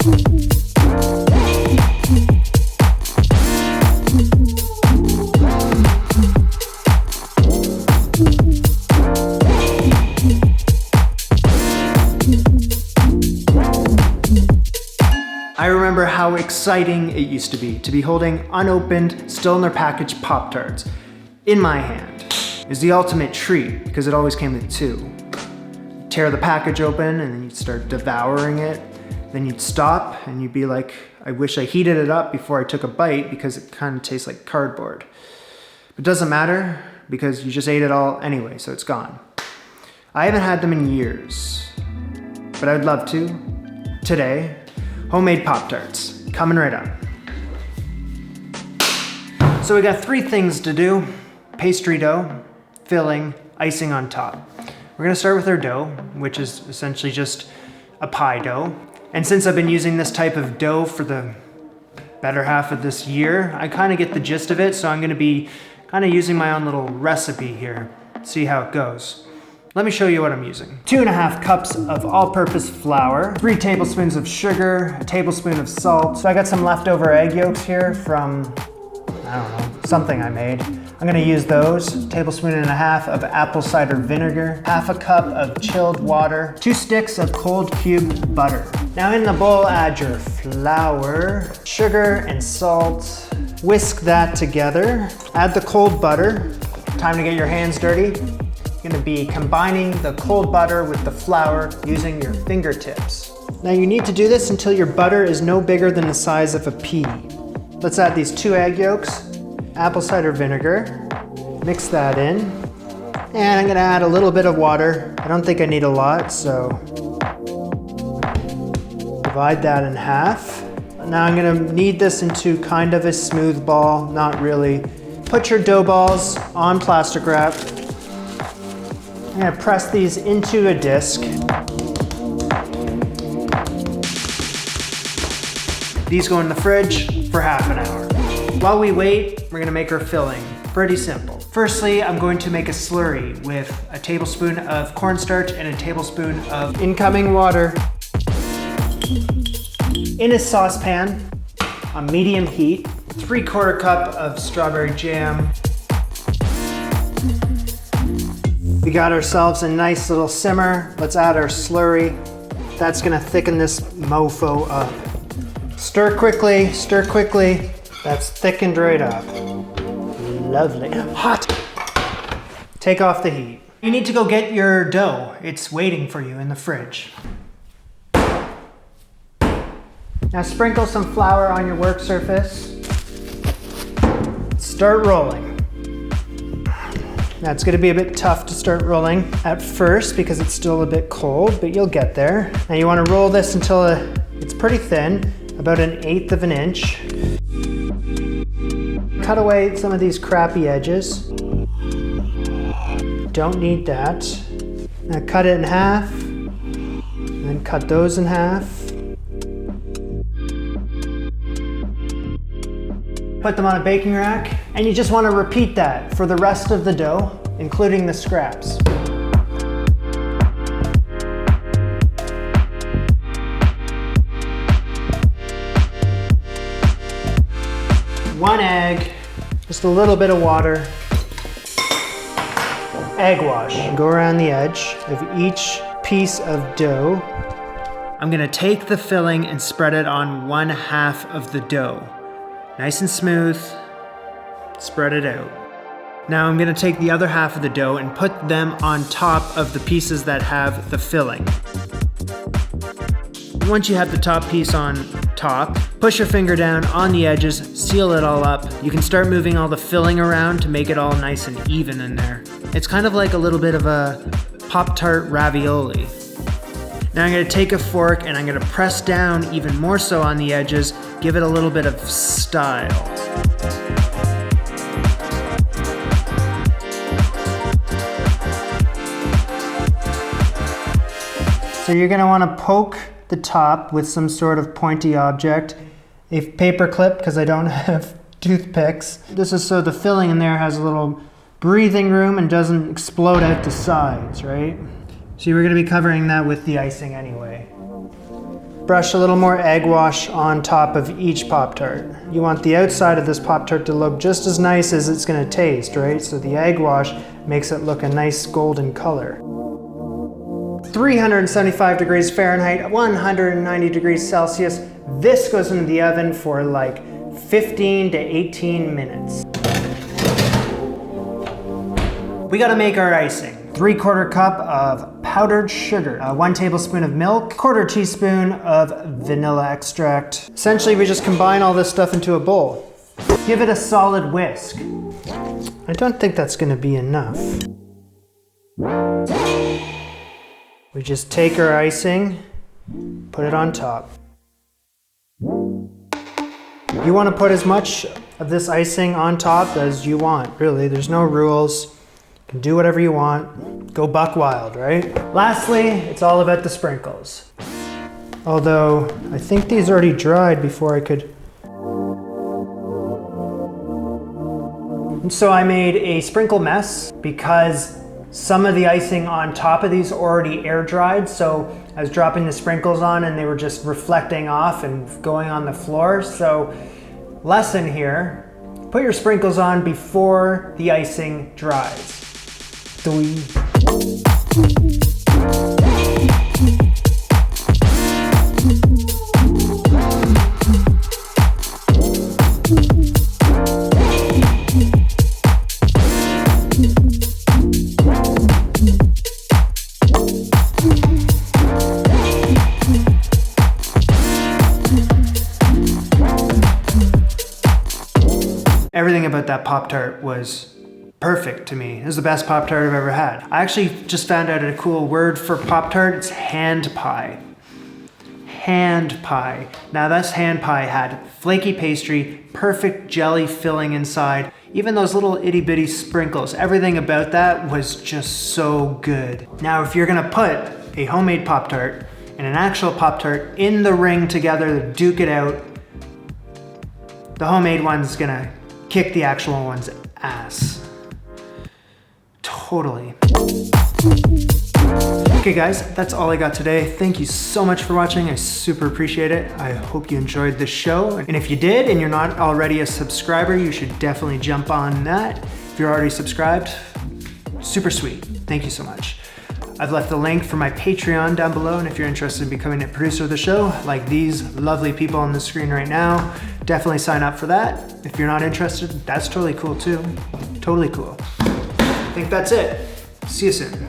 I remember how exciting it used to be holding unopened, still in their package Pop-Tarts in my hand. It was the ultimate treat because it always came with two. You'd tear the package open and then you'd start devouring it. Then you'd stop and you'd be like, I wish I heated it up before I took a bite because it kind of tastes like cardboard. But it doesn't matter because you just ate it all anyway, so it's gone. I haven't had them in years, but I'd love to. Today, homemade Pop-Tarts, coming right up. So we got three things to do: pastry dough, filling, icing on top. We're gonna start with our dough, which is essentially just a pie dough. And since I've been using this type of dough for the better half of this year, I kind of get the gist of it, so I'm gonna be kind of using my own little recipe here. See how it goes. Let me show you what I'm using. 2.5 cups of all-purpose flour, 3 tablespoons of sugar, a tablespoon of salt. So I got some leftover egg yolks here from, I don't know, something I made. I'm gonna use those. 1.5 tablespoons of apple cider vinegar, 1/2 cup of chilled water, 2 sticks of cold cubed butter. Now in the bowl, add your flour, sugar, and salt. Whisk that together. Add the cold butter. Time to get your hands dirty. You're gonna be combining the cold butter with the flour using your fingertips. Now you need to do this until your butter is no bigger than the size of a pea. Let's add these 2 egg yolks, apple cider vinegar, mix that in, and I'm gonna add a little bit of water. I don't think I need a lot, so divide that in half. Now I'm gonna knead this into kind of a smooth ball, not really. Put your dough balls on plastic wrap. I'm gonna press these into a disc. These go in the fridge for half an hour. While we wait, we're gonna make our filling. Pretty simple. Firstly, I'm going to make a slurry with a tablespoon of cornstarch and a tablespoon of incoming water. In a saucepan on medium heat, 3/4 cup of strawberry jam. We got ourselves a nice little simmer. Let's add our slurry. That's gonna thicken this mofo up. Stir quickly, stir quickly. That's thickened right up. Lovely. Hot. Take off the heat. You need to go get your dough. It's waiting for you in the fridge. Now sprinkle some flour on your work surface. Start rolling. Now it's gonna be a bit tough to start rolling at first because it's still a bit cold, but you'll get there. Now you wanna roll this until it's pretty thin, about 1/8 of an inch. Cut away some of these crappy edges. Don't need that. Now cut it in half, and then cut those in half. Put them on a baking rack, and you just want to repeat that for the rest of the dough, including the scraps. One egg, just a little bit of water, egg wash. Go around the edge of each piece of dough. I'm gonna take the filling and spread it on 1/2 of the dough. Nice and smooth, spread it out. Now I'm gonna take the other half of the dough and put them on top of the pieces that have the filling. Once you have the top piece on top, push your finger down on the edges, seal it all up. You can start moving all the filling around to make it all nice and even in there. It's kind of like a little bit of a Pop-Tart ravioli. Now I'm gonna take a fork and I'm gonna press down even more so on the edges, give it a little bit of style. So you're gonna wanna poke the top with some sort of pointy object. A paper clip, because I don't have toothpicks. This is so the filling in there has a little breathing room and doesn't explode out the sides, right? So we're gonna be covering that with the icing anyway. brush a little more egg wash on top of each Pop-Tart. You want the outside of this Pop-Tart to look just as nice as it's gonna taste, right? So the egg wash makes it look a nice golden color. 375 degrees Fahrenheit, 190 degrees Celsius. This goes into the oven for like 15 to 18 minutes. We gotta make our icing. 3/4 cup of powdered sugar, 1 tablespoon of milk, 1/4 teaspoon of vanilla extract. Essentially, we just combine all this stuff into a bowl. Give it a solid whisk. I don't think that's gonna be enough. We just take our icing, put it on top. You want to put as much of this icing on top as you want, really. There's no rules. You can do whatever you want. Go buck wild, right? Lastly, it's all about the sprinkles. Although, I think these already dried before I could. And so I made a sprinkle mess because some of the icing on top of these already air dried, so I was dropping the sprinkles on and they were just reflecting off and going on the floor. So lesson here, put your sprinkles on before the icing dries. Everything about that Pop-Tart was perfect to me. It was the best Pop-Tart I've ever had. I actually just found out a cool word for Pop-Tart. It's hand pie. Hand pie. Now this hand pie had flaky pastry, perfect jelly filling inside, even those little itty bitty sprinkles. Everything about that was just so good. Now if you're gonna put a homemade Pop-Tart and an actual Pop-Tart in the ring together to duke it out, the homemade one's gonna kick the actual one's ass. Totally. Okay guys, that's all I got today. Thank you so much for watching. I super appreciate it. I hope you enjoyed this show. And if you did and you're not already a subscriber, you should definitely jump on that. If you're already subscribed, super sweet. Thank you so much. I've left the link for my Patreon down below, and if you're interested in becoming a producer of the show, like these lovely people on the screen right now, definitely sign up for that. If you're not interested, that's totally cool too. Totally cool. I think that's it. See you soon.